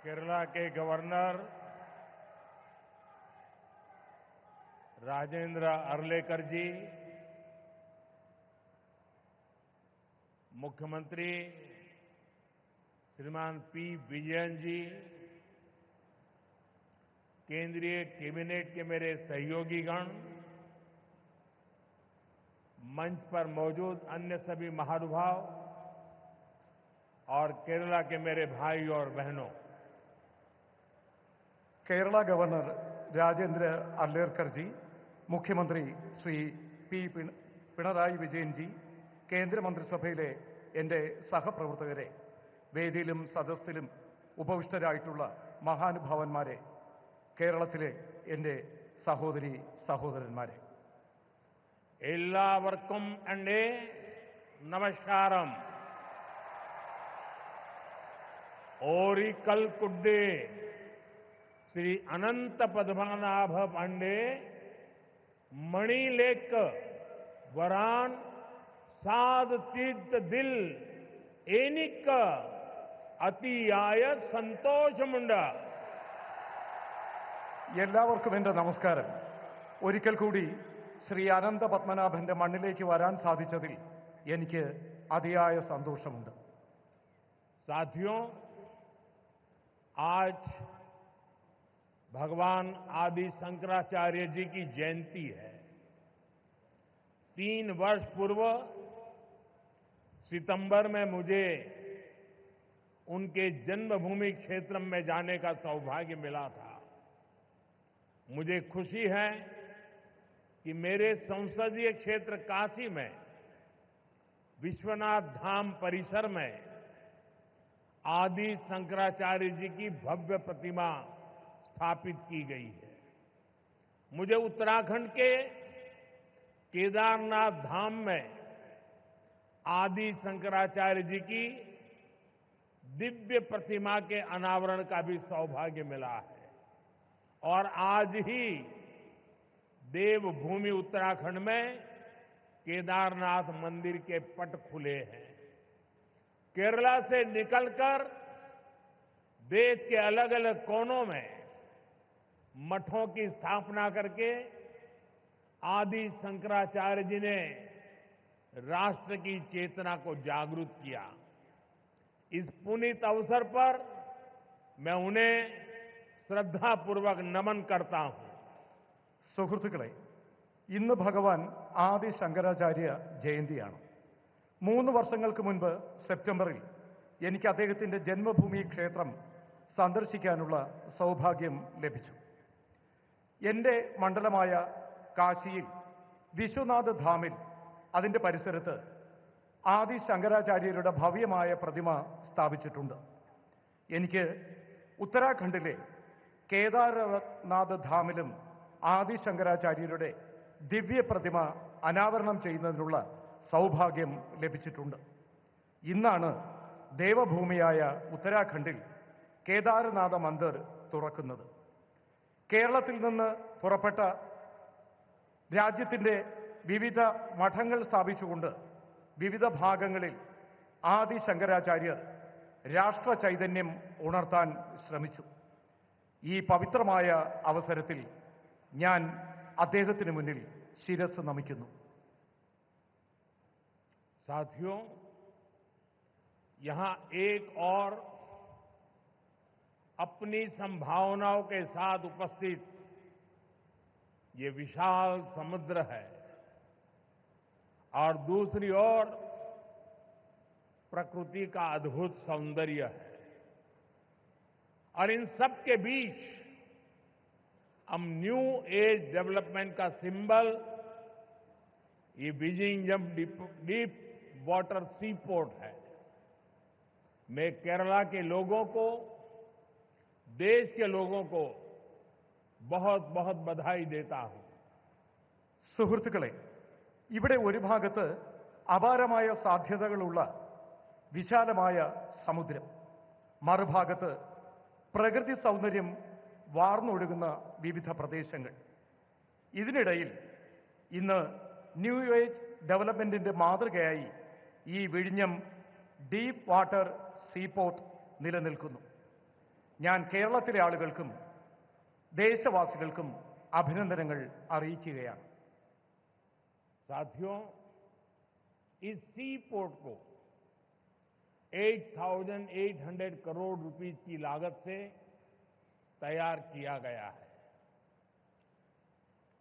केरला के गवर्नर राजेंद्र अर्लेकर जी, मुख्यमंत्री श्रीमान पी विजयन जी, केंद्रीय कैबिनेट के मेरे सहयोगीगण, मंच पर मौजूद अन्य सभी महानुभाव और केरला के मेरे भाई और बहनों, കേരള ഗവർണർ രാജേന്ദ്ര അർലേക്കർ ജി, മുഖ്യമന്ത്രി ശ്രീ പി പിണറായി വിജയൻ ജി, കേന്ദ്രമന്ത്രിസഭയിലെ എൻ്റെ സഹപ്രവർത്തകരെ, വേദിയിലും സദസ്സിലും ഉപവിഷ്ടരായിട്ടുള്ള മഹാനുഭാവന്മാരെ, കേരളത്തിലെ എൻ്റെ സഹോദരി സഹോദരന്മാരെ, എല്ലാവർക്കും എൻ്റെ നമസ്കാരം. ओरिकल कुड्डे श्री अनंत पद्मनाभ पांडे मणिलेक वरान साध तीर्थ दिल एनिक अतियाय സന്തോഷമുണ്ട്. എല്ലാവർക്കും എൻ്റെ നമസ്കാരം. ഒരിക്കൽ കൂടി ശ്രീ അനന്ത പത്മനാഭന്റെ മണ്ണിലേക്ക് വരാൻ സാധിച്ചതിൽ എനിക്ക് അതിയായ സന്തോഷമുണ്ട്. साथियों, आज भगवान आदि शंकराचार्य जी की जयंती है. 3 वर्ष पूर्व सितंबर में मुझे उनके जन्मभूमि क्षेत्र में जाने का सौभाग्य मिला था. मुझे खुशी है कि मेरे संसदीय क्षेत्र काशी में विश्वनाथ धाम परिसर में आदि शंकराचार्य जी की भव्य प्रतिमा स्थापित की गई है. मुझे उत्तराखंड के केदारनाथ धाम में आदि शंकराचार्य जी की दिव्य प्रतिमा के अनावरण का भी सौभाग्य मिला है. और आज ही देवभूमि उत्तराखंड में केदारनाथ मंदिर के पट खुले हैं. केरला से निकलकर देश के अलग अलग कोनों में मठों की स्थापना करके आदि शंकराचार्य जी ने राष्ट्र की चेतना को जागृत किया. इस पुनीत अवसर पर मैं उन्हें श्रद्धापूर्वक नमन करता हूं. സുഹൃത്തുക്കളെ, ഇന്ന് ഭഗവാൻ ആദി ശങ്കരാചാര്യ ജയന്തിയാണ്. 3 വർഷങ്ങൾക്ക് മുൻപ് സെപ്റ്റംബറിൽ എനിക്ക് അദ്ദേഹത്തിന്റെ ജന്മഭൂമി ക്ഷേത്രം സന്ദർശിക്കാനുള്ള സൗഭാഗ്യം ലഭിച്ചു. എൻ്റെ മണ്ഡലമായ കാശിയിൽ വിശ്വനാഥ് ധാമിൽ അതിൻ്റെ പരിസരത്ത് ആദി ശങ്കരാചാര്യരുടെ ഭവ്യമായ പ്രതിമ സ്ഥാപിച്ചിട്ടുണ്ട്. എനിക്ക് ഉത്തരാഖണ്ഡിലെ കേദാരനാഥ് ധാമിലും ആദി ശങ്കരാചാര്യരുടെ ദിവ്യ പ്രതിമ അനാവരണം ചെയ്യുന്നതിനുള്ള സൗഭാഗ്യം ലഭിച്ചിട്ടുണ്ട്. ഇന്നാണ് ദേവഭൂമിയായ ഉത്തരാഖണ്ഡിൽ കേദാരനാഥ മന്ദിർ തുറക്കുന്നത്. കേരളത്തിൽ നിന്ന് പുറപ്പെട്ട രാജ്യത്തിൻ്റെ വിവിധ മഠങ്ങൾ സ്ഥാപിച്ചുകൊണ്ട് വിവിധ ഭാഗങ്ങളിൽ ആദി ശങ്കരാചാര്യർ രാഷ്ട്ര ചൈതന്യം ഉണർത്താൻ ശ്രമിച്ചു. ഈ പവിത്രമായ അവസരത്തിൽ ഞാൻ അദ്ദേഹത്തിന് മുന്നിൽ ശിരസ് നമിക്കുന്നു. साथियों, यहां एक और अपनी संभावनाओं के साथ उपस्थित ये विशाल समुद्र है और दूसरी ओर प्रकृति का अद्भुत सौंदर्य है. और इन सब के बीच हम न्यू एज डेवलपमेंट का सिंबल ये विजिंगम डीप वाटर सी पोर्ट है. मैं केरला के लोगों को, देश के लोगों को बहुत बहुत बधाई देता हूं. സുഹൃത്തുക്കളെ, ഇവിടെ ഒരു ഭാഗത്ത് അപാരമായ സാധ്യതകളുള്ള വിശാലമായ സമുദ്രം, മറുഭാഗത്ത് പ്രകൃതി സൗന്ദര്യം വാർന്നൊഴുകുന്ന വിവിധ പ്രദേശങ്ങൾ. ഇതിനിടയിൽ ഇന്ന് ന്യൂ ഏജ് ഡെവലപ്മെന്റിന്റെ മാതൃകയായി ഈ വിഴിഞ്ഞം ഡീപ്പ് വാട്ടർ സീപോർട്ട് നിലനിൽക്കുന്നു. ഞാൻ കേരളത്തിലെ ആളുകൾക്കും ദേശവാസികൾക്കും അഭിനന്ദനങ്ങൾ അറിയിക്കുകയാണ്. साथियों, इस सी पोर्ट को 8,800 करोड़ रुपीस की लागत से तैयार किया गया है.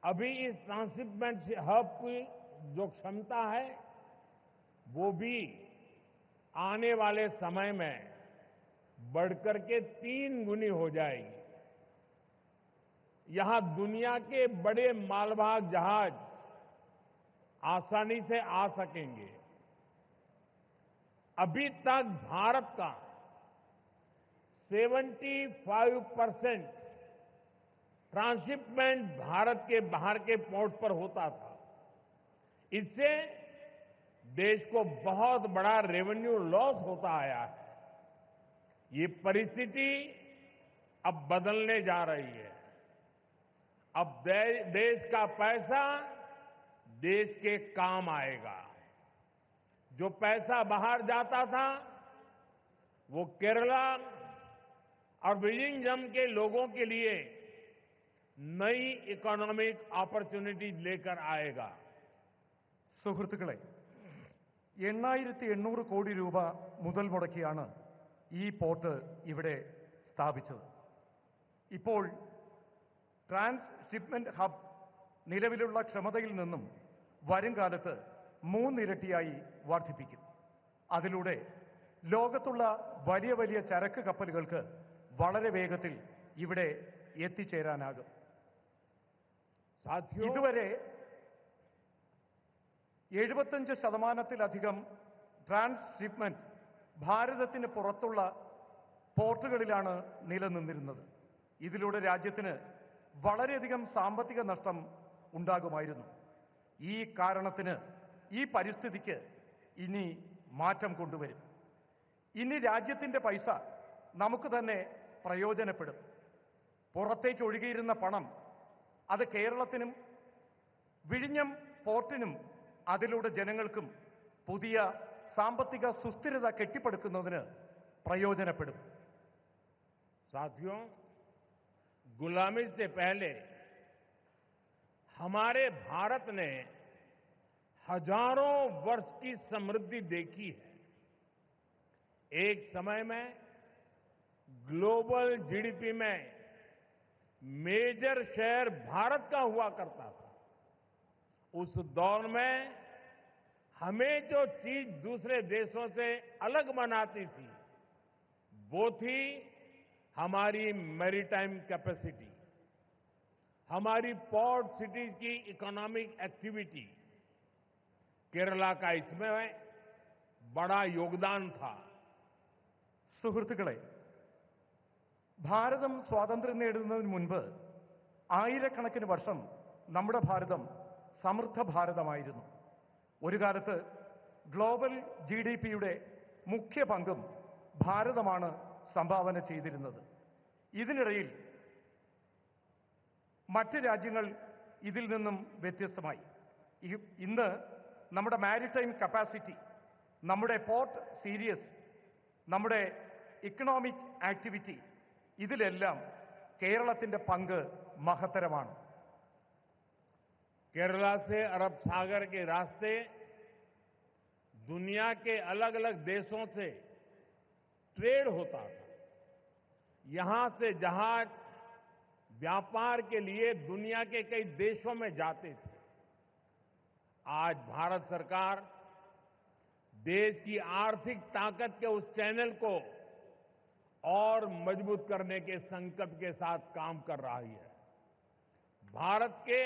अभी इस ट्रांसशिपमेंट हब की जो क्षमता है वो भी आने वाले समय में बढ़कर के 3 गुनी हो जाएगी. यहां दुनिया के बड़े मालवाहक जहाज आसानी से आ सकेंगे. अभी तक भारत का 75% ट्रांसशिपमेंट भारत के बाहर के पोर्ट पर होता था. इससे देश को बहुत बड़ा रेवेन्यू लॉस होता आया है. ये परिस्थिति अब बदलने जा रही है. अब देश का पैसा देश के काम आएगा. जो पैसा बाहर जाता था वो केरला और विलिंगम के लोगों के लिए नई इकोनॉमिक अपॉर्चुनिटीज लेकर आएगा. സുഹൃത്തുക്കളെ, 8,800 കോടി രൂപ മുതൽ മുടക്കിയാണ് ഈ പോർട്ട് ഇവിടെ സ്ഥാപിച്ചത്. ഇപ്പോൾ ട്രാൻസ്ഷിപ്മെന്റ് ഹബ് നിലവിലുള്ള ക്ഷമതയിൽ നിന്നും വരും കാലത്ത് 3 ഇരട്ടിയായി വർദ്ധിപ്പിക്കും. അതിലൂടെ ലോകത്തുള്ള വലിയ വലിയ ചരക്ക് കപ്പലുകൾക്ക് വളരെ വേഗത്തിൽ ഇവിടെ എത്തിച്ചേരാനാകും. ഇതുവരെ 75%-ലധികം ട്രാൻസ്ഷിപ്മെന്റ് ഭാരതത്തിന് പുറത്തുള്ള പോർട്ടുകളിലാണ് നിലനിന്നിരുന്നത്. ഇതിലൂടെ രാജ്യത്തിന് വളരെയധികം സാമ്പത്തിക നഷ്ടം ഉണ്ടാകുമായിരുന്നു. ഈ കാരണത്തിന്, ഈ പരിസ്ഥിതിക്ക് ഇനി മാറ്റം കൊണ്ടുവരും. ഇനി രാജ്യത്തിന്റെ പൈസ നമുക്ക് തന്നെ പ്രയോജനപ്പെടും. പുറത്തേക്ക് ഒഴുകിയിരുന്ന പണം അത് കേരളത്തിനും വിഴിഞ്ഞം പോർട്ടിനും അതിലൂടെ ജനങ്ങൾക്കും പുതിയ സാമ്പത്തിക സുസ്ഥിരത കെട്ടിപ്പടുക്കുന്നതിന് പ്രയോജനപ്പെടും. साथियों, गुलामी से पहले हमारे भारत ने हजारों वर्ष की समृद्धि देखी है. एक समय में ग्लोबल जीडीपी में मेजर शेयर भारत का हुआ करता था. उस दौर में हमें जो चीज दूसरे देशों से अलग बनाती थी वो थी हमारी मैरीटाइम कैपेसिटी, हमारी पोर्ट सिटीज की इकोनॉमिक एक्टिविटी. केरला का इसमें बड़ा योगदान था. സുഹൃത്തുക്കളെ, ഭാരതം സ്വാതന്ത്ര്യം നേടുന്നതിന് മുൻപ് ആയിരക്കണക്കിന് വർഷം നമ്മുടെ ഭാരതം സമൃദ്ധ ഭാരതമായിരുന്നു. ഒരു കാലത്ത് ഗ്ലോബൽ GDPയുടെ മുഖ്യ പങ്കും ഭാരതമാണ് സംഭാവന ചെയ്തിരുന്നത്. ഇതിനിടയിൽ മറ്റ് രാജ്യങ്ങൾ ഇതിൽ നിന്നും വ്യത്യസ്തമായി. ഇന്ന് നമ്മുടെ മാരിടൈം കപ്പാസിറ്റി, നമ്മുടെ പോർട്ട് സീരീസ്, നമ്മുടെ ഇക്കണോമിക് ആക്ടിവിറ്റി, ഇതിലെല്ലാം കേരളത്തിന്റെ പങ്ക് മഹത്തരമാണ്. केरला से अरब सागर के रास्ते दुनिया के अलग अलग देशों से ट्रेड होता था. यहां से जहाज व्यापार के लिए दुनिया के कई देशों में जाते थे. आज भारत सरकार देश की आर्थिक ताकत के उस चैनल को और मजबूत करने के संकल्प के साथ काम कर रही है. भारत के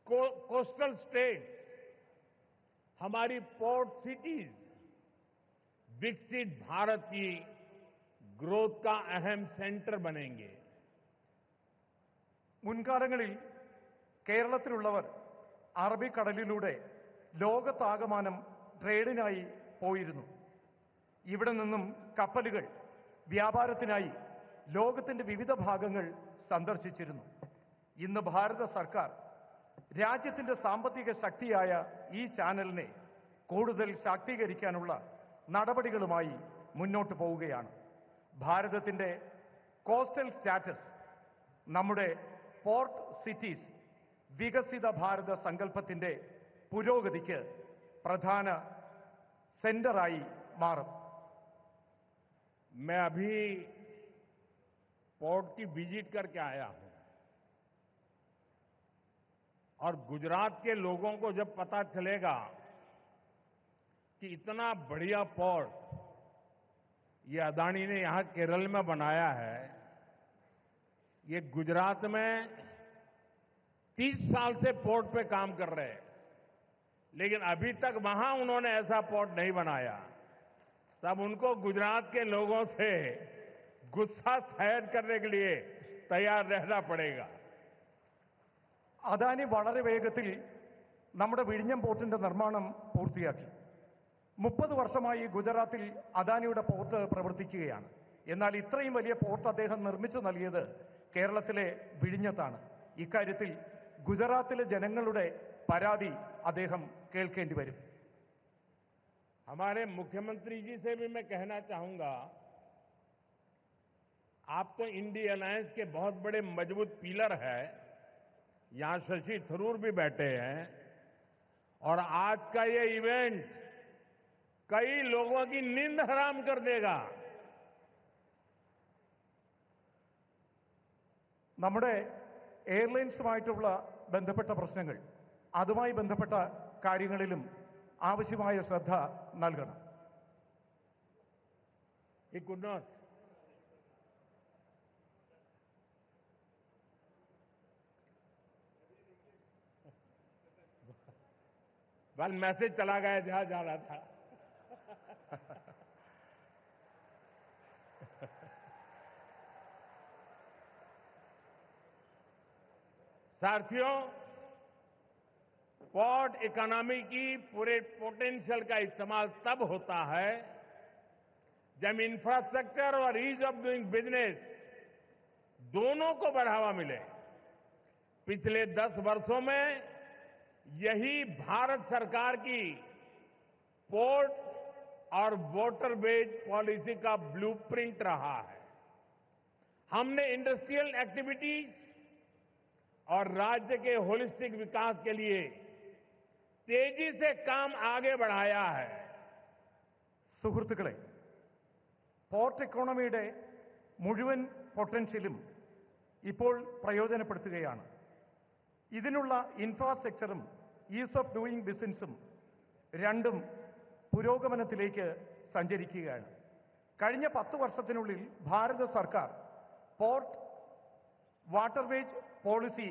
कोस्टल स्टेट, हमारी पोर्ट सिटीज विकसित भारत की ग्रोथ का अहम सेंटर बनेंगे. മുൻകാലങ്ങളിൽ കേരളത്തിലുള്ളവർ അറബിക്കടലിലൂടെ ലോകത്താകമാനം ട്രേഡിനായി പോയിരുന്നു. ഇവിടെ നിന്നും കപ്പലുകൾ വ്യാപാരത്തിനായി ലോകത്തിന്റെ വിവിധ ഭാഗങ്ങൾ സന്ദർശിച്ചിരുന്നു. ഇന്ന് ഭാരത സർക്കാർ രാജ്യത്തിന്റെ സാമ്പത്തിക ശക്തിയായ ഈ ചാനലിനെ കൂടുതൽ ശാക്തീകരിക്കാനുള്ള നടപടികളുമായി മുന്നോട്ട് പോവുകയാണ്. ഭാരതത്തിൻ്റെ കോസ്റ്റൽ സ്റ്റാറ്റസ് നമ്മുടെ പോർട്ട് സിറ്റീസ് വികസിത ഭാരത സങ്കല്പത്തിൻ്റെ പുരോഗതിക്ക് പ്രധാന സെന്ററായി മാറും. मैं अभी पोर्ट की विजिट करके आया हूं और गुजरात के लोगों को जब पता चलेगा कि इतना बढ़िया पोर्ट ये अदानी ने यहां केरल में बनाया है, ये गुजरात में 30 साल से पोर्ट पे काम कर रहे हैं, लेकिन अभी तक वहां उन्होंने ऐसा पोर्ट नहीं बनाया, तब उनको गुजरात के लोगों से गुस्सा सहन करने के लिए तैयार रहना पड़ेगा. അദാനി വളരെ വേഗത്തിൽ നമ്മുടെ വിഴിഞ്ഞം പോർട്ടിന്റെ നിർമ്മാണം പൂർത്തിയാക്കി. 30 വർഷമായി ഗുജറാത്തിൽ അദാനിയുടെ പോർട്ട് പ്രവർത്തിക്കുകയാണ്. എന്നാൽ ഇത്രയും വലിയ പോർട്ട് അദ്ദേഹം നിർമ്മിച്ചു നൽകിയത് കേരളത്തിലെ വിഴിഞ്ഞത്താണ്. ഇക്കാര്യത്തിൽ ഗുജറാത്തിലെ ജനങ്ങളുടെ പരാതി അദ്ദേഹം കേൾക്കേണ്ടി വരും. हमारे मुख्यमंत्री जी से भी मैं कहना चाहूंगा, आप तो इंडिया अलायंस के बहुत बड़े मजबूत पिलर हैं, यहां शशि थरूर भी बैठे हैं, और आज का ये इवेंट कई लोगों की नींद हराम कर देगा. നമ്മുടെ എയർലൈൻസുമായിട്ടുള്ള ബന്ധപ്പെട്ട പ്രശ്നങ്ങൾ, അതുമായി ബന്ധപ്പെട്ട കാര്യങ്ങളിലും ആവശ്യമായ ശ്രദ്ധ നൽകണം. He could not. well, message चला गया जहां जा रहा था. साथियों, पोर्ट इकोनॉमी की पूरे पोटेंशियल का इस्तेमाल तब होता है जब इंफ्रास्ट्रक्चर और ईज ऑफ डूइंग बिजनेस दोनों को बढ़ावा मिले. पिछले 10 वर्षों में यही भारत सरकार की पोर्ट और वाटरवेज पॉलिसी का ब्लूप्रिंट रहा है. हमने इंडस्ट्रियल एक्टिविटीज और राज्य के होलिस्टिक विकास के लिए तेजी से काम आगे बढ़ाया है. സുഹൃത്തുക്കളെ, പോർട്ട് ഇക്കോണമിയുടെ മുഴുവൻ പൊട്ടൻഷ്യലും ഇപ്പോൾ പ്രയോജനപ്പെടുത്തുകയാണ്. ഇതിനുള്ള ഇൻഫ്രാസ്ട്രക്ചറും ഈസ് ഓഫ് ഡൂയിങ് ബിസിനസ്സും രണ്ടും പുരോഗമനത്തിലേക്ക് സഞ്ചരിക്കുകയാണ്. കഴിഞ്ഞ 10 വർഷത്തിനുള്ളിൽ ഭാരത സർക്കാർ പോർട്ട് വാട്ടർവേജ് പോളിസി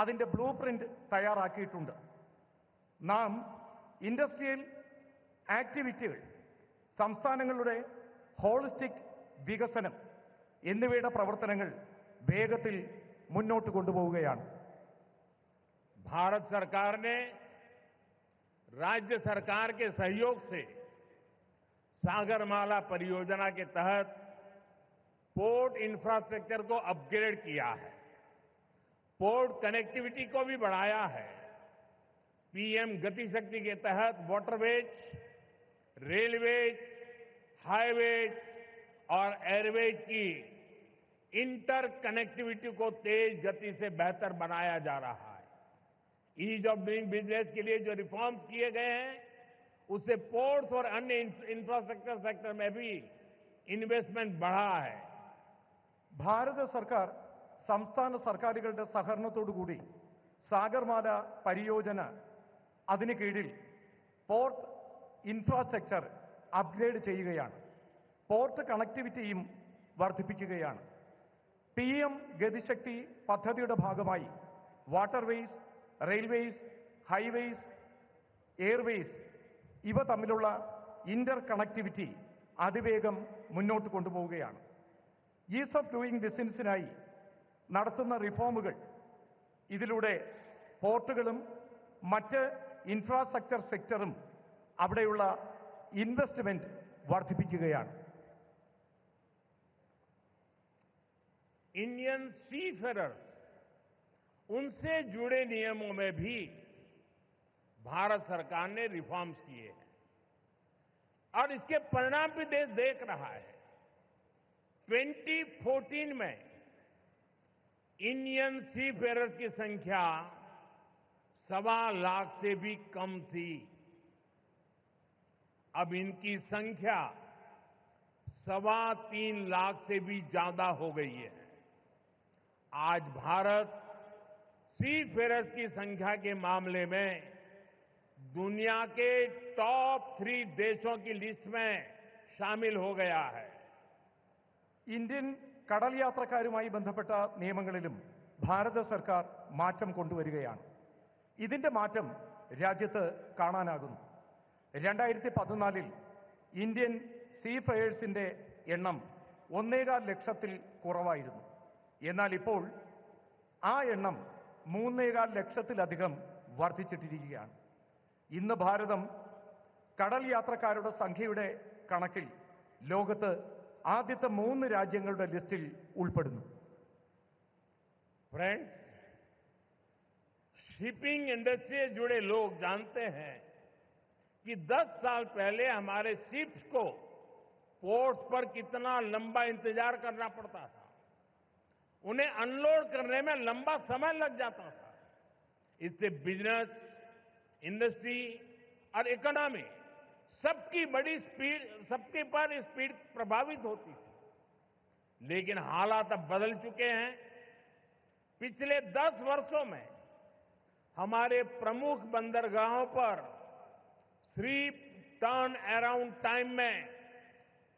അതിൻ്റെ ബ്ലൂ പ്രിന്റ് തയ്യാറാക്കിയിട്ടുണ്ട്. നാം ഇൻഡസ്ട്രിയൽ ആക്ടിവിറ്റികൾ, സംസ്ഥാനങ്ങളുടെ ഹോളിസ്റ്റിക് വികസനം എന്നിവയുടെ പ്രവർത്തനങ്ങൾ വേഗത്തിൽ മുന്നോട്ട് കൊണ്ടുപോവുകയാണ്. भारत सरकार ने राज्य सरकार के सहयोग से सागरमाला परियोजना के तहत पोर्ट इंफ्रास्ट्रक्चर को अपग्रेड किया है, पोर्ट कनेक्टिविटी को भी बढ़ाया है. पीएम गति शक्ति के तहत वाटरवेज, रेलवेज, हाईवेज और एयरवेज की इंटर कनेक्टिविटी को तेज गति से बेहतर बनाया जा रहा है. ईज ऑफ डूइंग बिजनेस के लिए जो रिफॉर्म्स किए गए हैं, उससे पोर्ट्स और अन्य इंफ्रास्ट्रक्चर सेक्टर में भी इन्वेस्टमेंट बढ़ा है. ഭാരത സർക്കാർ സംസ്ഥാന സർക്കാരുകളുടെ സഹകരണത്തോടുകൂടി സാഗർമാല പരിയോജന അതിന് കീഴിൽ പോർട്ട് ഇൻഫ്രാസ്ട്രക്ചർ അപ്ഗ്രേഡ് ചെയ്യുകയാണ്. പോർട്ട് കണക്ടിവിറ്റിയും വർദ്ധിപ്പിക്കുകയാണ്. PM ഗതിശക്തി പദ്ധതിയുടെ ഭാഗമായി വാട്ടർവേസ്, റെയിൽവേസ്, ഹൈവേസ്, എയർവേസ് ഇവ തമ്മിലുള്ള ഇന്റർ കണക്ടിവിറ്റി അതിവേഗം മുന്നോട്ട് കൊണ്ടുപോവുകയാണ്. ഈസ് ഓഫ് ഡൂയിങ് ബിസിനസ്സിനായി നടത്തുന്ന റിഫോമുകൾ ഇതിലൂടെ പോർട്ടുകളും മറ്റ് ഇൻഫ്രാസ്ട്രക്ചർ സെക്ടറും അവിടെയുള്ള ഇൻവെസ്റ്റ്മെന്റ് വർദ്ധിപ്പിക്കുകയാണ്. इंडियन सीफेरर्स, उनसे जुड़े नियमों में भी भारत सरकार ने रिफॉर्म्स किए हैं और इसके परिणाम भी देश देख रहा है. 2014 में इंडियन सीफेयरर्स की संख्या 1.25 लाख से भी कम थी। अब इनकी संख्या 3.25 लाख से भी ज्यादा हो गई है। आज भारत सीफेयरर्स की संख्या के मामले में दुनिया के टॉप 3 देशों की लिस्ट में शामिल हो गया है। ഇന്ത്യൻ കടൽ യാത്രക്കാരുമായി ബന്ധപ്പെട്ട നിയമങ്ങളിലും ഭാരത സർക്കാർ മാറ്റം കൊണ്ടുവരികയാണ്. ഇതിന്റെ മാറ്റം രാജ്യത്ത് കാണാനാകുന്നു. 2014 ഇന്ത്യൻ സീഫെയേഴ്സിന്റെ എണ്ണം 1.25 ലക്ഷത്തിൽ കുറവായിരുന്നു. എന്നാൽ ഇപ്പോൾ ആ എണ്ണം 3.25 ലക്ഷത്തിലധികം വർദ്ധിച്ചിട്ടിരിക്കുകയാണ്. ഇന്ന് ഭാരതം കടൽ യാത്രക്കാരുടെ സംഖ്യയുടെ കണക്കിൽ ലോകത്ത് ആദ്യത്തെ 3 രാജ്യങ്ങളുടെ ലിസ്റ്റിൽ ഉൾപ്പെടുന്നു. फ्रेंड्स, शिपिंग इंडस्ट्री से जुड़े लोग जानते हैं कि 10 साल पहले हमारे शिप्स को पोर्ट्स पर कितना लंबा इंतजार करना पड़ता था। उन्हें अनलोड करने में लंबा समय लग जाता था। इससे बिजनेस, इंडस्ट्री और इकोनॉमी सबकी पर स्पीड प्रभावित होती थी। लेकिन हालात अब बदल चुके हैं। पिछले 10 वर्षों में हमारे प्रमुख बंदरगाहों पर शिप टर्न अराउंड टाइम में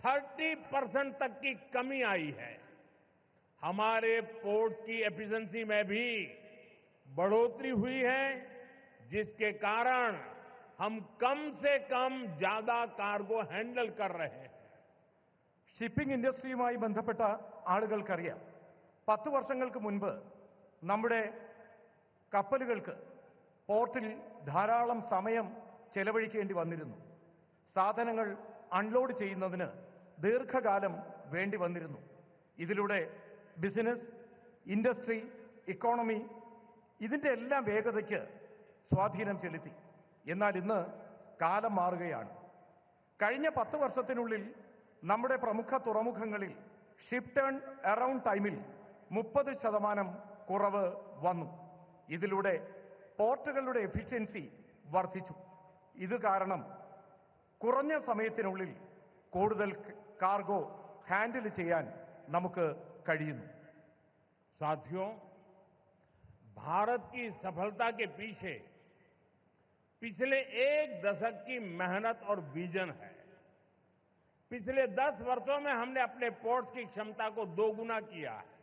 30% तक की कमी आई है। हमारे पोर्ट्स की एफिशिएंसी में भी बढ़ोतरी हुई है, जिसके कारण हम कम से कम ज्यादा कार्गो हैंडल कर रहे हैं। ഷിപ്പിംഗ് ഇൻഡസ്ട്രിയുമായി ബന്ധപ്പെട്ട ആളുകൾക്കറിയാം, 10 വർഷങ്ങൾക്ക് മുൻപ് നമ്മുടെ കപ്പലുകൾക്ക് പോർട്ടിൽ ധാരാളം സമയം ചെലവഴിക്കേണ്ടി വന്നിരുന്നു. സാധനങ്ങൾ അൺലോഡ് ചെയ്യുന്നതിന് ദീർഘകാലം വേണ്ടി വന്നിരുന്നു. ഇതിലൂടെ ബിസിനസ്, ഇൻഡസ്ട്രി, ഇക്കോണമി ഇതിന്റെ എല്ലാം വേഗതയ്ക്ക് സ്വാധീനം ചെലുത്തി. എന്നാൽ ഇന്ന് കാലം മാറുകയാണ്. കഴിഞ്ഞ 10 വർഷത്തിനുള്ളിൽ നമ്മുടെ പ്രമുഖ തുറമുഖങ്ങളിൽ ഷിപ്പ് ടേൺ അറൌണ്ട് ടൈമിൽ 30% കുറവ് വന്നു. ഇതിലൂടെ പോർട്ടുകളുടെ എഫിഷ്യൻസി വർദ്ധിച്ചു. ഇത് കാരണം കുറഞ്ഞ സമയത്തിനുള്ളിൽ കൂടുതൽ കാർഗോ ഹാൻഡിൽ ചെയ്യാൻ നമുക്ക് കഴിയുന്നു. साथियों, भारत की सफलता के पीछे पिछले 1 दशक की मेहनत और विजन है। पिछले 10 वर्षों में हमने अपने पोर्ट्स की क्षमता को 2 गुना किया है।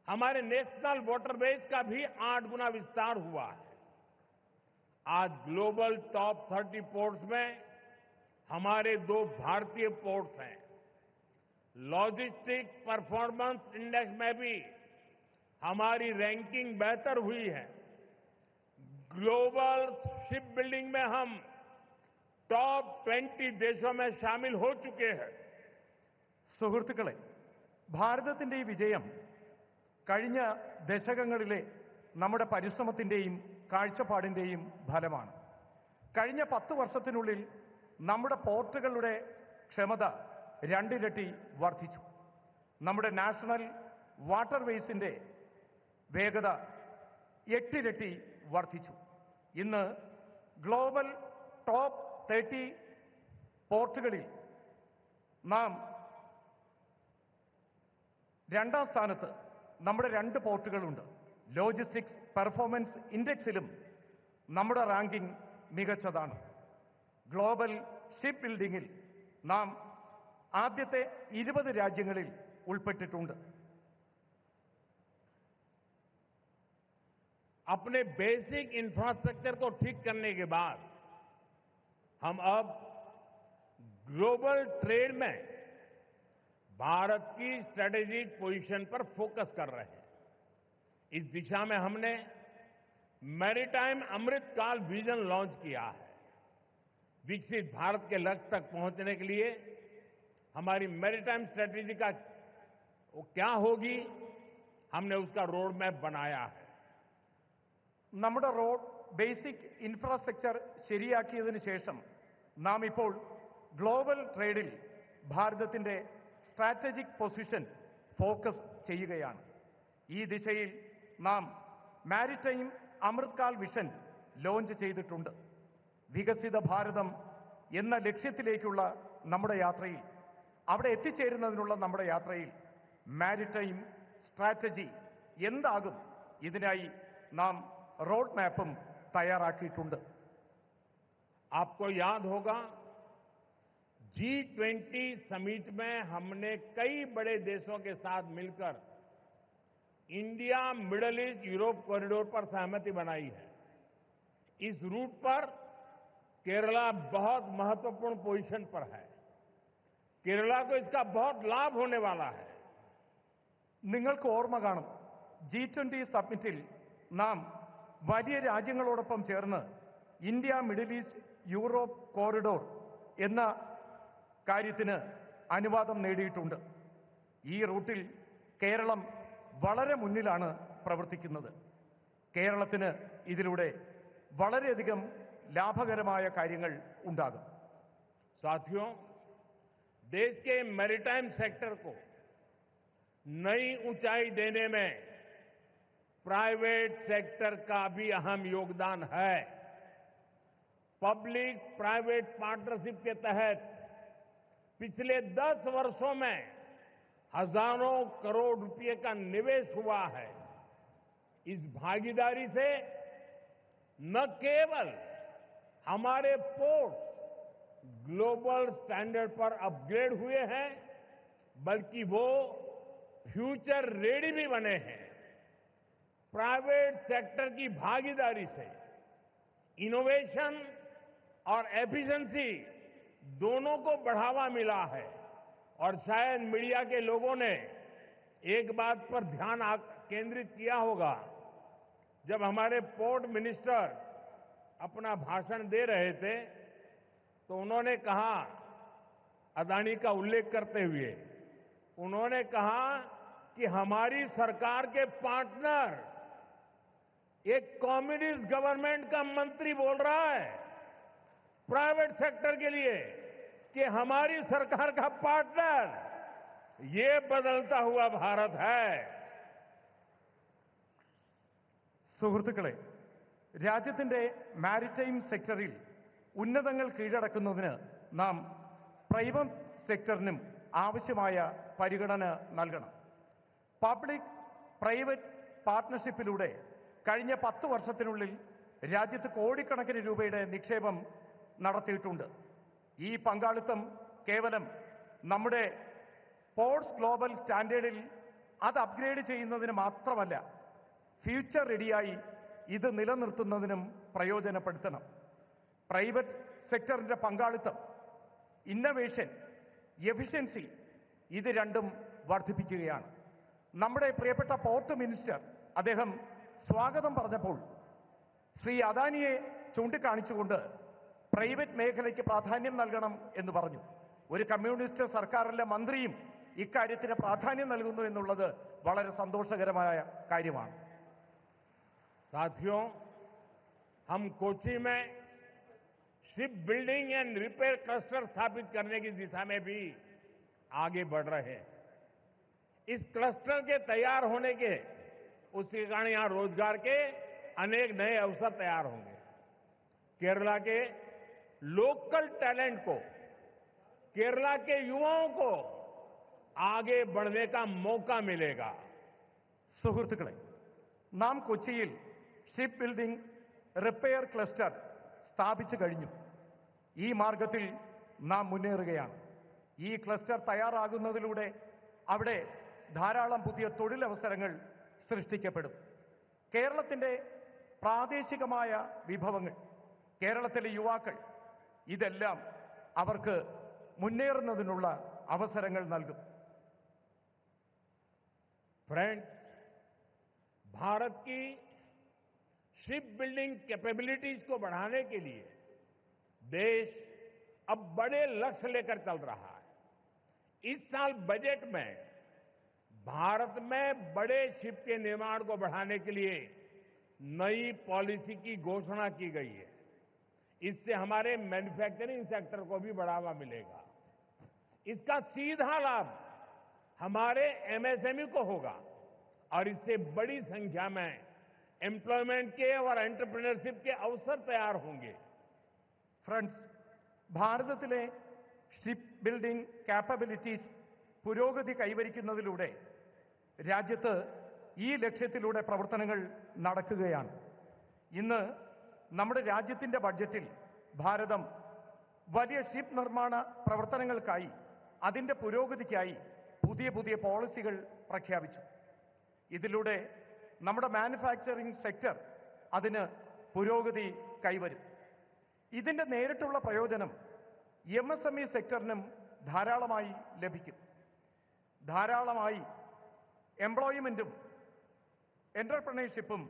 हमारे नेशनल वाटरवेज का भी 8 गुना विस्तार हुआ है। आज ग्लोबल टॉप 30 पोर्ट्स में हमारे 2 भारतीय पोर्ट्स हैं। लॉजिस्टिक परफॉर्मेंस इंडेक्स में भी हमारी रैंकिंग बेहतर हुई है। ग्लोबल शिप बिल्डिंग में हम टॉप 20 देशों में शामिल हो चुके हैं। സുഹൃത്തുക്കളെ, ഭാരതത്തിന്റെ ഈ വിജയം കഴിഞ്ഞ ദശകങ്ങളിലെ നമ്മുടെ പരിശ്രമത്തിന്റെയും കാഴ്ചപ്പാടിന്റെയും ഫലമാണ്. കഴിഞ്ഞ 10 വർഷത്തിനുള്ളിൽ നമ്മുടെ പോർട്ടുകളുടെ ക്ഷമത 2 ഇരട്ടി വർദ്ധിച്ചു. നമ്മുടെ നാഷണൽ വാട്ടർവേസിന്റെ വേഗത 8 ഇരട്ടി വർദ്ധിച്ചു. ഇന്ന് ഗ്ലോബൽ ടോപ്പ് 30 പോർട്ടുകളിൽ നാം 2ാം സ്ഥാനത്ത് നമ്മുടെ 2 പോർട്ടുകളുണ്ട്. ലോജിസ്റ്റിക്സ് പെർഫോമൻസ് ഇൻഡെക്സിലും നമ്മുടെ റാങ്കിംഗ് മികച്ചതാണ്. ഗ്ലോബൽ ഷിപ്പ് ബിൽഡിംഗിൽ നാം ആദ്യത്തെ 20 രാജ്യങ്ങളിൽ ഉൾപ്പെട്ടിട്ടുണ്ട്. अपने बेसिक इंफ्रास्ट्रक्चर को ठीक करने के बाद हम अब ग्लोबल ट्रेड में भारत की स्ट्रेटेजिक पोजीशन पर फोकस कर रहे हैं। इस दिशा में हमने मैरीटाइम अमृतकाल विजन लॉन्च किया है। विकसित भारत के लक्ष्य तक पहुंचने के लिए हमारी मैरीटाइम स्ट्रेटेजी का क्या होगी, हमने उसका रोड मैप बनाया है। നമ്മുടെ റോഡ് ബേസിക് ഇൻഫ്രാസ്ട്രക്ചർ ശരിയാക്കിയതിനു ശേഷം നാം ഇപ്പോൾ ഗ്ലോബൽ ട്രേഡിൽ ഭാരതത്തിന്റെ സ്ട്രാറ്റജിക് പൊസിഷൻ ഫോക്കസ് ചെയ്യുകയാണ്. ഈ ദിശയിൽ നാം മാരിടൈം അമൃത്കാൽ വിഷൻ ലോഞ്ച് ചെയ്തിട്ടുണ്ട്. വികസിത ഭാരതം എന്ന ലക്ഷ്യത്തിലേക്കുള്ള നമ്മുടെ യാത്രയിൽ, അവിടെ എത്തിച്ചേരുന്നതിനുള്ള നമ്മുടെ യാത്രയിൽ മാരിടൈം സ്ട്രാറ്റജി എന്താകും, ഇതിനായി നാം റോഡ് മാപ്പും തയ്യാറാക്കിയിട്ടുണ്ട്. आपको याद होगा G20 समिट में हमने कई बड़े देशों के साथ मिलकर India middle east Europe corridor पर सहमति बनाई है. इस रूट पर केरला बहुत महत्वपूर्ण पोजीशन पर है. केरला को इसका बहुत लाभ होने वाला है. നിങ്ങൾക്ക് ഓർമ്മ കാണും, G20 സബ്മിറ്റിൽ നാം വലിയ രാജ്യങ്ങളോടൊപ്പം ചേർന്ന് India middle east Europe corridor എന്ന കാര്യത്തിന് അനുവാദം നേടിയിട്ടുണ്ട്. ഈ റൂട്ടിൽ കേരളം വളരെ മുന്നിലാണ് പ്രവർത്തിക്കുന്നത്. കേരളത്തിന് ഇതിലൂടെ വളരെയധികം ലാഭകരമായ കാര്യങ്ങൾ ഉണ്ടാകും. साथियों, देश के मैरीटाइम सेक्टर को नई ऊंचाई देने में प्राइवेट सेक्टर का भी अहम योगदान है. पब्लिक प्राइवेट पार्टनरशिप के तहत पिछले 10 वर्षों में हजारों करोड़ रुपए का निवेश हुआ है. इस भागीदारी से न केवल हमारे पोर्ट्स ग्लोबल स्टैंडर्ड पर अपग्रेड हुए हैं, बल्कि वो फ्यूचर रेडी भी बने हैं. प्राइवेट सेक्टर की भागीदारी से इनोवेशन और एफिशिएंसी दोनों को बढ़ावा मिला है. और शायद मीडिया के लोगों ने एक बात पर ध्यान केंद्रित किया होगा. जब हमारे पोर्ट मिनिस्टर अपना भाषण दे रहे थे तो उन्होंने कहा, अदानी का उल्लेख करते हुए उन्होंने कहा कि हमारी सरकार के पार्टनर एक कम्युनिस्ट गवर्नमेंट का मंत्री बोल रहा है प्राइवेट सेक्टर के लिए कि हमारी सरकार का पार्टनर ये बदलता हुआ भारत है. സുഹൃത്തുക്കളെ, രാജ്യത്തിന്റെ മാരിടൈം സെക്ടറിൽ ഉന്നതങ്ങൾ കീഴടക്കുന്നതിന് നാം പ്രൈവറ്റ് സെക്ടറിനും ആവശ്യമായ പരിഗണന നൽകണം. പബ്ലിക് പ്രൈവറ്റ് പാർട്ട്ണർഷിപ്പിലൂടെ കഴിഞ്ഞ 10 വർഷത്തിനുള്ളിൽ രാജ്യത്ത് കോടിക്കണക്കിന് രൂപയുടെ നിക്ഷേപം നടത്തിയിട്ടുണ്ട്. ഈ പങ്കാളിത്തം കേവലം നമ്മുടെ പോർട്സ് ഗ്ലോബൽ സ്റ്റാൻഡേർഡിൽ അത് അപ്ഗ്രേഡ് ചെയ്യുന്നതിന് മാത്രമല്ല, ഫ്യൂച്ചർ റെഡിയായി ഇത് നിലനിർത്തുന്നതിനും പ്രയോജനപ്പെടുത്തണം. പ്രൈവറ്റ് സെക്ടറിന്റെ പങ്കാളിത്തം, ഇന്നവേഷൻ, എഫിഷ്യൻസി ഇത് രണ്ടും വർദ്ധിപ്പിക്കുകയാണ്. നമ്മുടെ പ്രിയപ്പെട്ട പോർട്ട് മിനിസ്റ്റർ അദ്ദേഹം സ്വാഗതം പറഞ്ഞപ്പോൾ ശ്രീ അദാനിയെ ചൂണ്ടിക്കാണിച്ചുകൊണ്ട് പ്രൈവറ്റ് മേഖലയ്ക്ക് പ്രാധാന്യം നൽകണം എന്ന് പറഞ്ഞു. ഒരു കമ്മ്യൂണിസ്റ്റ് സർക്കാരിലെ മന്ത്രിയും ഇക്കാര്യത്തിന് പ്രാധാന്യം നൽകുന്നു എന്നുള്ളത് വളരെ സന്തോഷകരമായ കാര്യമാണ്. साथियों, हम कोच्चि में ship building and repair cluster स्थापित करने की दिशा में भी आगे बढ़ रहे हैं. इस क्लस्टर के तैयार होने के उसके कारण यहां रोजगार के अनेक नए अवसर तैयार होंगे. केरला के लोकल टैलेंट को, केरला के युवाओं को आगे बढ़ने का मौका मिलेगा. സുഹൃത്തുക്കളെ, നാം കൊച്ചിയിൽ ഷിപ്പ് ബിൽഡിംഗ് റിപ്പയർ ക്ലസ്റ്റർ സ്ഥാപിച്ചു കഴിഞ്ഞു. ഈ മാർഗത്തിൽ നാം മുന്നേറുകയാണ്. ഈ ക്ലസ്റ്റർ തയ്യാറാകുന്നതിലൂടെ അവിടെ ധാരാളം പുതിയ തൊഴിലവസരങ്ങൾ സൃഷ്ടിക്കപ്പെടും. കേരളത്തിന്റെ പ്രാദേശികമായ വിഭവങ്ങൾ, കേരളത്തിലെ യുവാക്കൾ, ഇതെല്ലാം അവർക്ക് മുന്നേറുന്നതിനുള്ള അവസരങ്ങൾ നൽകും. फ्रेंड्स, भारत की शिप बिल्डिंग कैपेबिलिटीज को बढ़ाने के लिए देश अब बड़े लक्ष्य लेकर चल रहा है. इस साल बजट में भारत में बड़े शिप के निर्माण को बढ़ाने के लिए नई पॉलिसी की घोषणा की गई है. इससे हमारे मैन्युफैक्चरिंग सेक्टर को भी बढ़ावा मिलेगा. इसका सीधा लाभ हमारे एमएसएमई को होगा और इससे बड़ी संख्या में एम्प्लॉयमेंट के और एंटरप्रेन्योरशिप के अवसर तैयार होंगे। ഫ്രണ്ട്സ്, ഭാരതത്തിലെ ഷിപ്പ് ബിൽഡിംഗ് കാപ്പബിലിറ്റീസ് പുരോഗതി കൈവരിക്കുന്നതിലൂടെ രാജ്യത്ത് ഈ ലക്ഷ്യത്തിലൂടെ പ്രവർത്തനങ്ങൾ നടക്കുകയാണ്. ഇന്ന് നമ്മുടെ രാജ്യത്തിന്റെ ബഡ്ജറ്റിൽ ഭാരതം വലിയ ഷിപ്പ് നിർമ്മാണ പ്രവർത്തനങ്ങൾക്കായി അതിന്റെ പുരോഗതിക്കായി പുതിയ പുതിയ പോളിസികൾ പ്രഖ്യാപിച്ചു. ഇതിലൂടെ നമ്മുടെ മാനുഫാക്ചറിംഗ് സെക്ടർ അതിന് പുരോഗതി കൈവരും. ഇതിന്റെ നേരിട്ടുള്ള പ്രയോജനം എംഎസ്എംഇ സെക്ടറിനും ധാരാളമായി ലഭിക്കും. ധാരാളമായി എംപ്ലോയ്മെന്റും എന്റർപ്രണർഷിപ്പും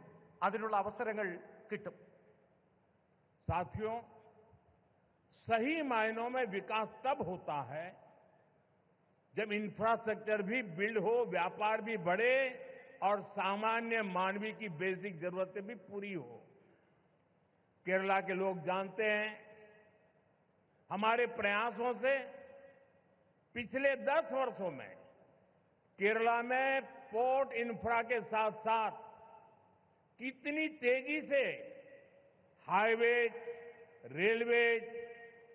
അതിനുള്ള അവസരങ്ങൾ കിട്ടും. साथियों, सही मायनों में विकास तब होता है जब इंफ्रास्ट्रक्चर भी बिल्ड हो, व्यापार भी बढ़े और सामान्य मानवीय की बेसिक जरूरतें भी पूरी हो। केरला के लोग जानते हैं, हमारे प्रयासों से पिछले 10 वर्षों में केरला में पोर्ट इंफ्रा के साथ साथ कितनी तेजी से हाईवेज, रेलवेज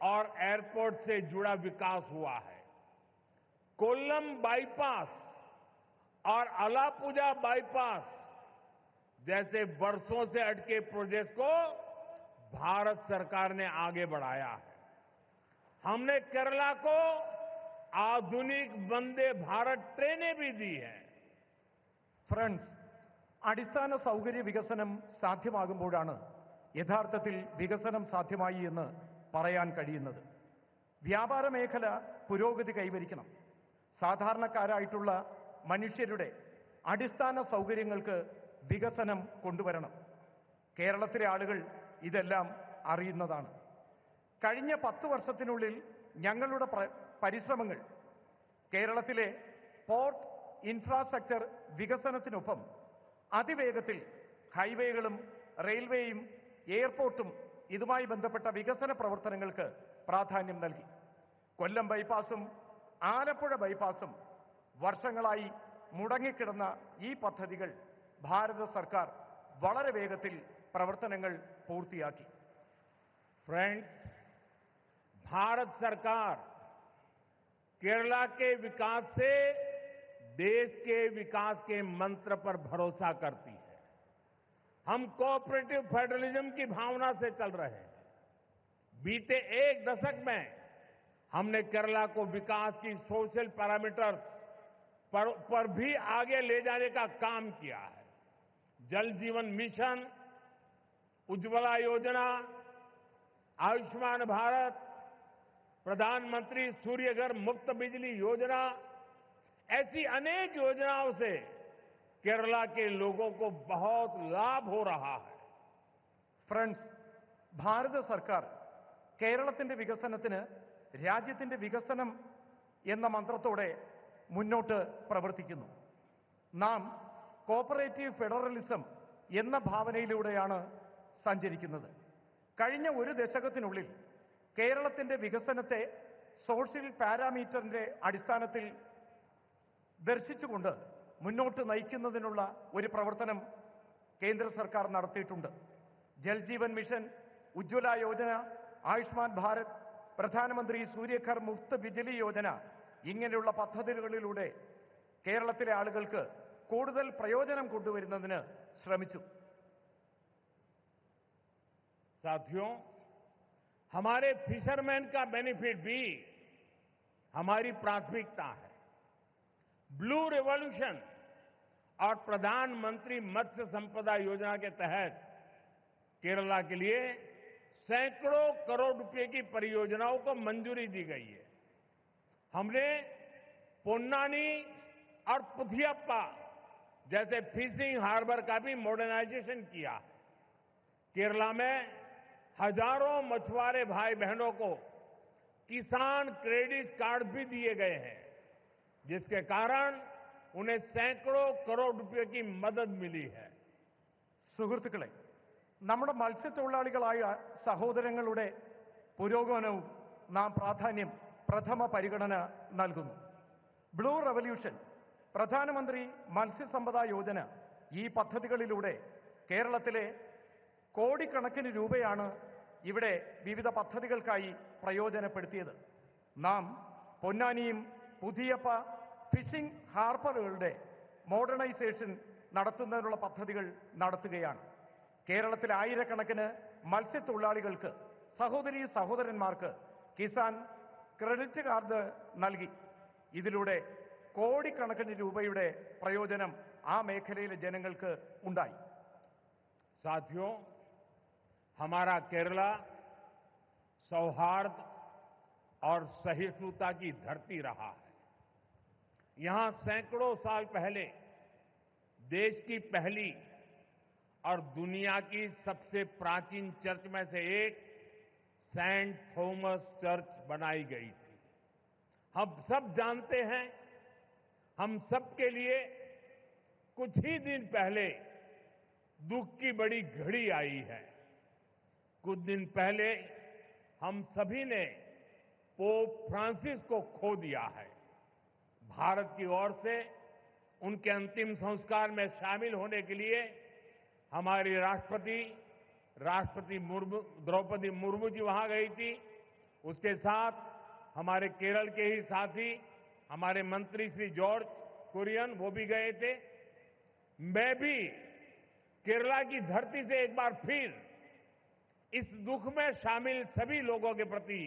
और एयरपोर्ट से जुड़ा विकास हुआ है। कोल्लम बाईपास और अलापुजा बाईपास जैसे वर्षों से अटके प्रोजेक्ट को भारत सरकार ने आगे बढ़ाया है। हमने केरला को आधुनिक वंदे भारत ट्रेनें भी दी हैं। ഫ്രണ്ട്സ്, അടിസ്ഥാന സൗകര്യ വികസനം സാധ്യമാകുമ്പോഴാണ് യഥാർത്ഥത്തിൽ വികസനം സാധ്യമായി എന്ന് പറയാൻ കഴിയുന്നത്. വ്യാപാര മേഖല പുരോഗതി കൈവരിക്കണം. സാധാരണക്കാരായിട്ടുള്ള മനുഷ്യരുടെ അടിസ്ഥാന സൗകര്യങ്ങൾക്ക് വികസനം കൊണ്ടുവരണം. കേരളത്തിലെ ആളുകൾ ഇതെല്ലാം അറിയുന്നതാണ്. കഴിഞ്ഞ 10 വർഷത്തിനുള്ളിൽ ഞങ്ങളുടെ പരിശ്രമങ്ങൾ കേരളത്തിലെ പോർട്ട് ഇൻഫ്രാസ്ട്രക്ചർ വികസനത്തിനൊപ്പം അതിവേഗത്തിൽ ഹൈവേകളും റെയിൽവേയും എയർപോർട്ടും ഇതുമായി ബന്ധപ്പെട്ട വികസന പ്രവർത്തനങ്ങൾക്ക് പ്രാധാന്യം നൽകി. കൊല്ലം ബൈപ്പാസും ആലപ്പുഴ ബൈപ്പാസും വർഷങ്ങളായി മുടങ്ങിക്കിടന്ന ഈ പദ്ധതികൾ ഭാരത സർക്കാർ വളരെ വേഗത്തിൽ പ്രവർത്തനങ്ങൾ പൂർത്തിയാക്കി. फ्रेंड्स, भारत सरकार केरला के विकास से देश के विकास के मंत्र पर भरोसा करती है। हम कोऑपरेटिव फेडरलिज्म की भावना से चल रहे हैं। बीते 1 दशक में हमने केरला को विकास की सोशल पैरामीटर्स पर भी आगे ले जाने का काम किया है। जल जीवन मिशन, उज्ज्वला योजना, आयुष्मान भारत, प्रधानमंत्री सूर्यघर मुफ्त बिजली योजना, ऐसी अनेक योजनाओं से केरला के लोगों को बहुत लाभ हो रहा है. ഫ്രണ്ട്സ്, ഭാരത സർക്കാർ കേരളത്തിന്റെ വികസനത്തിന് രാജ്യത്തിന്റെ വികസനം എന്ന മന്ത്രത്തോടെ മുന്നോട്ട് പ്രവർത്തിക്കുന്നു. നാം കോപ്പറേറ്റീവ് ഫെഡറലിസം എന്ന ഭാവനയിലൂടെയാണ് സഞ്ചരിക്കുന്നത്. കഴിഞ്ഞ 1 ദശകത്തിനുള്ളിൽ കേരളത്തിന്റെ വികസനത്തെ സോഷ്യൽ പാരാമീറ്ററിന്റെ അടിസ്ഥാനത്തിൽ ദർശിച്ചുകൊണ്ട് മുന്നോട്ട് നയിക്കുന്നതിനുള്ള ഒരു പ്രവർത്തനം കേന്ദ്ര സർക്കാർ നടത്തിയിട്ടുണ്ട്. ജൽജീവൻ മിഷൻ, ഉജ്ജ്വല യോജന, ആയുഷ്മാൻ ഭാരത്, പ്രധാനമന്ത്രി സൂര്യഘർ മുഫ്ത് ബിജ്ലി യോജന ഇങ്ങനെയുള്ള പദ്ധതികളിലൂടെ കേരളത്തിലെ ആളുകൾക്ക് കൂടുതൽ പ്രയോജനം കൊണ്ടുവരുന്നതിന് ശ്രമിച്ചു. साथियों, हमारे फिशरमैन का बेनिफिट भी हमारी प्राथमिकता है. ब्लू रिवॉल्यूशन और प्रधानमंत्री मत्स्य संपदा योजना के तहत केरला के लिए सैकड़ों करोड़ रुपए की परियोजनाओं को मंजूरी दी गई है. हमने पोन्नानी और पुथियप्पा जैसे फिशिंग हार्बर का भी मॉडर्नाइजेशन किया है. केरला में हजारों मछुआरे भाई बहनों को किसान क्रेडिट कार्ड भी दिए गए हैं, जिसके कारण उन्हें सैकड़ों करोड़ रुपए की मदद मिली है. സുഹൃത്തുക്കളെ, നമ്മുടെ മത്സ്യത്തൊഴിലാളികളായ സഹോദരങ്ങളുടെ പുരോഗമനവും നാം പ്രഥമ പരിഗണന നൽകുന്നു. ബ്ലൂ റവല്യൂഷൻ പ്രധാനമന്ത്രി മത്സ്യസമ്പദാ യോജന ഈ പദ്ധതികളിലൂടെ കേരളത്തിലെ കോടിക്കണക്കിന് രൂപയാണ് ഇവിടെ വിവിധ പദ്ധതികൾക്കായി പ്രയോജനപ്പെടുത്തിയത്. നാം പൊന്നാനിയും പുതിയപ്പ ഫിഷിംഗ് ഹാർബറുകളുടെ മോഡേണൈസേഷൻ നടത്തുന്നതിനുള്ള പദ്ധതികൾ നടത്തുകയാണ്. കേരളത്തിലെ ആയിരക്കണക്കിന് മത്സ്യത്തൊഴിലാളികൾക്ക്, സഹോദരീ സഹോദരന്മാർക്ക് കിസാൻ ക്രെഡിറ്റ് കാർഡ് നൽകി. ഇതിലൂടെ കോടിക്കണക്കിന് രൂപയുടെ പ്രയോജനം ആ മേഖലയിലെ ജനങ്ങൾക്ക് ഉണ്ടായി. साथियों, हमारा केरला सौहार्द और सहिष्णुता की धरती रहा है। यहां सैकड़ों साल पहले देश की पहली और दुनिया की सबसे प्राचीन चर्च में से एक सेंट थॉमस चर्च बनाई गई थी। हम सब जानते हैं, हम सबके लिए कुछ ही दिन पहले दुख की बड़ी घड़ी आई है। कुछ दिन पहले हम सभी ने पोप फ्रांसिस को खो दिया है। भारत की ओर से उनके अंतिम संस्कार में शामिल होने के लिए हमारी राष्ट्रपति द्रौपदी मुर्मू जी वहां गई थी। उसके साथ हमारे केरल के ही साथी हमारे मंत्री श्री जॉर्ज कुरियन वो भी गए थे। मैं भी केरला की धरती से एक बार फिर इस दुख में शामिल सभी लोगों के प्रति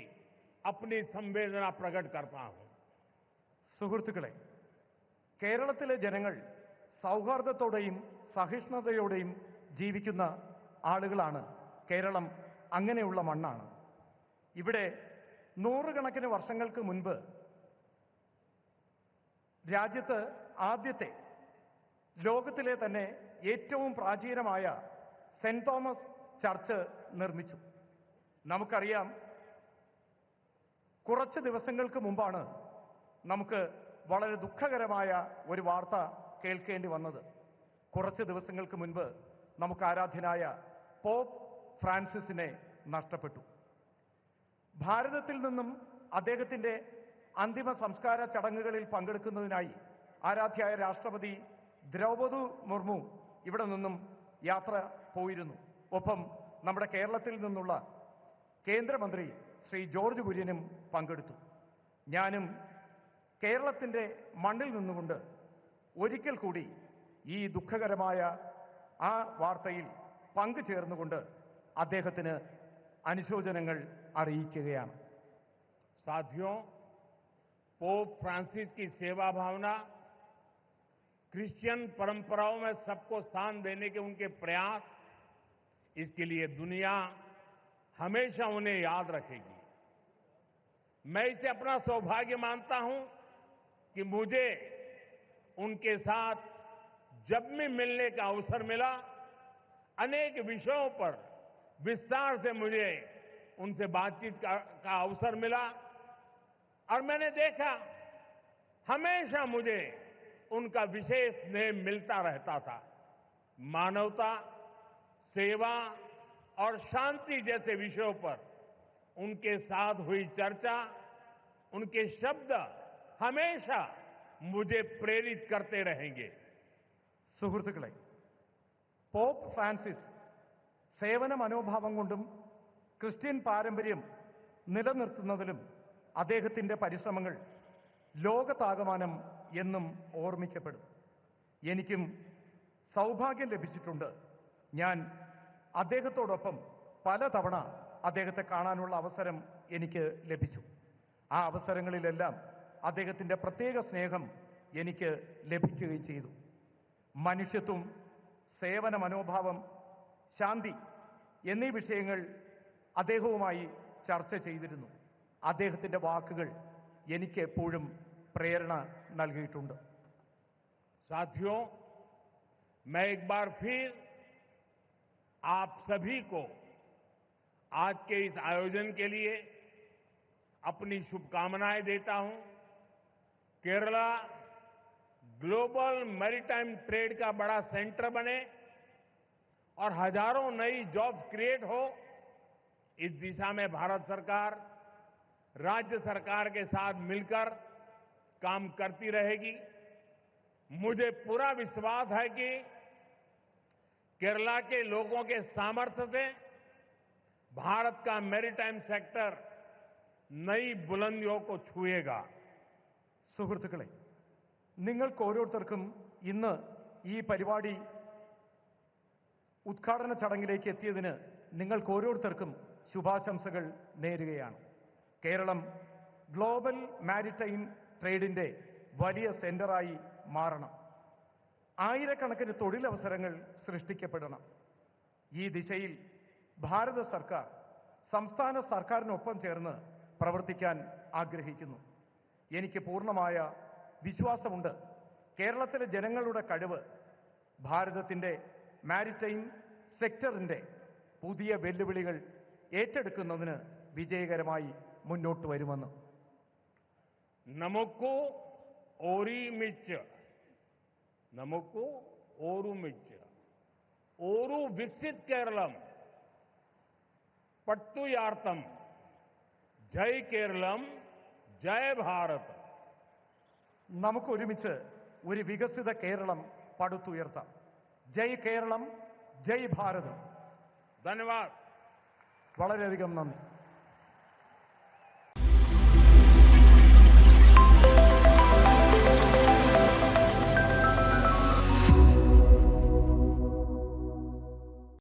अपनी संवेदना प्रकट करता हूं। സുഹൃത്തുക്കളെ, കേരളത്തിലെ ജനങ്ങൾ സൗഹാർദ്ദത്തോടെയും സഹിഷ്ണുതയോടെയും ജീവിക്കുന്ന ആളുകളാണ്. കേരളം അങ്ങനെയുള്ള മണ്ണാണ്. ഇവിടെ നൂറുകണക്കിന് വർഷങ്ങൾക്ക് മുൻപ് രാജ്യത്ത് ആദ്യത്തെ, ലോകത്തിലെ തന്നെ ഏറ്റവും പ്രാചീനമായ സെന്റ് തോമസ് ചർച്ച് നിർമ്മിച്ചു. നമുക്കറിയാം, കുറച്ച് ദിവസങ്ങൾക്ക് മുമ്പാണ് നമുക്ക് വളരെ ദുഃഖകരമായ ഒരു വാർത്ത കേൾക്കേണ്ടി വന്നത്. കുറച്ച് ദിവസങ്ങൾക്ക് മുൻപ് നമുക്ക് ആരാധ്യനായ പോപ്പ് ഫ്രാൻസിസിനെ നഷ്ടപ്പെട്ടു. ഭാരതത്തിൽ നിന്നും അദ്ദേഹത്തിന്റെ അന്തിമ സംസ്കാര ചടങ്ങുകളിൽ പങ്കെടുക്കുന്നതിനായി ആരാധ്യയായ രാഷ്ട്രപതി ദ്രൗപദി മുർമു ഇവിടെ നിന്നും യാത്ര പോയിരുന്നു. ഒപ്പം നമ്മുടെ കേരളത്തിൽ നിന്നുള്ള കേന്ദ്രമന്ത്രി ശ്രീ ജോർജ് കുര്യനും പങ്കെടുത്തു. ഞാനും കേരളത്തിന്റെ മണ്ണിൽ നിന്നുകൊണ്ട് ഒരിക്കൽ കൂടി ഈ ദുഃഖകരമായ ആ വാർത്തയിൽ പങ്കുചേർന്നുകൊണ്ട് അദ്ദേഹത്തിന് അനുശോചനങ്ങൾ അറിയിക്കുകയാണ്. साथियों, पोप फ्रांसिस की सेवा भावना, क्रिश्चियन परंपराओं में सबको स्थान देने के उनके प्रयास, इसके लिए दुनिया हमेशा उन्हें याद रखेगी। मैं इसे अपना सौभाग्य मानता हूं कि मुझे उनके साथ जब भी मिलने का अवसर मिला, अनेक विषयों पर विस्तार से मुझे उनसे बातचीत का अवसर मिला और मैंने देखा हमेशा मुझे उनका विशेष स्नेह मिलता रहता था। मानवता, सेवा और शांति जैसे विषयों पर उनके साथ हुई चर्चा, उनके शब्द हमेशा मुझे प्रेरित करते रहेंगे। സുഹൃത്തുക്കളെ, പോപ്പ് ഫ്രാൻസിസ് സേവന മനോഭാവം കൊണ്ടും ക്രിസ്ത്യൻ പാരമ്പര്യം നിലനിർത്തുന്നതിലും അദ്ദേഹത്തിന്റെ പരിശ്രമങ്ങൾ ലോകത്താകമാനം എന്നും ഓർമ്മിക്കപ്പെടും. എനിക്കും സൗഭാഗ്യം ലഭിച്ചിട്ടുണ്ട്. ഞാൻ അദ്ദേഹത്തോടൊപ്പം പലതവണ അദ്ദേഹത്തെ കാണാനുള്ള അവസരം എനിക്ക് ലഭിച്ചു. ആ അവസരങ്ങളിലെല്ലാം അദ്ദേഹത്തിന്റെ പ്രത്യേക സ്നേഹം എനിക്ക് ലഭിക്കുകയും ചെയ്തു. മനുഷ്യത്വം, സേവന മനോഭാവം, ശാന്തി എന്നീ വിഷയങ്ങൾ അദ്ദേഹവുമായി ചർച്ച ചെയ്തിരുന്നു. അദ്ദേഹത്തിന്റെ വാക്കുകൾ എനിക്ക് എപ്പോഴും പ്രേരണ നൽകിയിട്ടുണ്ട്. साथियों, मैं एक बार फिर आप सभी को आज के इस आयोजन के लिए अपनी शुभकामनाएं देता हूं। केरला ग्लोबल मैरीटाइम ट्रेड का बड़ा सेंटर बने और हजारों नई जॉब्स क्रिएट हो, इस दिशा में भारत सरकार राज्य सरकार के साथ मिलकर काम करती रहेगी। मुझे पूरा विश्वास है कि केरला के लोगों के सामर्थ्य से भारत का मैरीटाइम सेक्टर नई बुलंदियों को छुएगा। സുഹൃത്തുക്കളെ, നിങ്ങൾക്ക് ഓരോരുത്തർക്കും ഇന്ന് ഈ പരിപാടി ഉദ്ഘാടന ചടങ്ങിലേക്ക് എത്തിയതിന് നിങ്ങൾക്ക് ഓരോരുത്തർക്കും ശുഭാശംസകൾ നേരുകയാണ്. കേരളം ഗ്ലോബൽ മാരിടൈം ട്രേഡിന്റെ വലിയ സെന്ററായി മാറണം. ആയിരക്കണക്കിന് തൊഴിലവസരങ്ങൾ സൃഷ്ടിക്കപ്പെടണം. ഈ ദിശയിൽ ഭാരത സർക്കാർ സംസ്ഥാന സർക്കാരിനൊപ്പം ചേർന്ന് പ്രവർത്തിക്കാൻ ആഗ്രഹിക്കുന്നു. എനിക്ക് പൂർണ്ണമായ വിശ്വാസമുണ്ട് കേരളത്തിലെ ജനങ്ങളുടെ കഴിവ് ഭാരതത്തിന്റെ മാരിടൈം സെക്ടറിന്റെ പുതിയ വെല്ലുവിളികൾ ഏറ്റെടുക്കുന്നതിന് വിജയകരമായി മുന്നോട്ട് വരുമെന്ന്. നമുക്ക് ഒരുമിച്ച് ഒരു വികസിത് കേരളം പടുത്തുയർത്താം. ജയ് കേരളം, ജയ് ഭാരത്. നമുക്കൊരുമിച്ച് ഒരു വികസിത കേരളം പടുത്തുയർത്താം. ജയ് കേരളം, ജയ് ഭാരത്. ധന്യവാദ്. വളരെയധികം നന്ദി.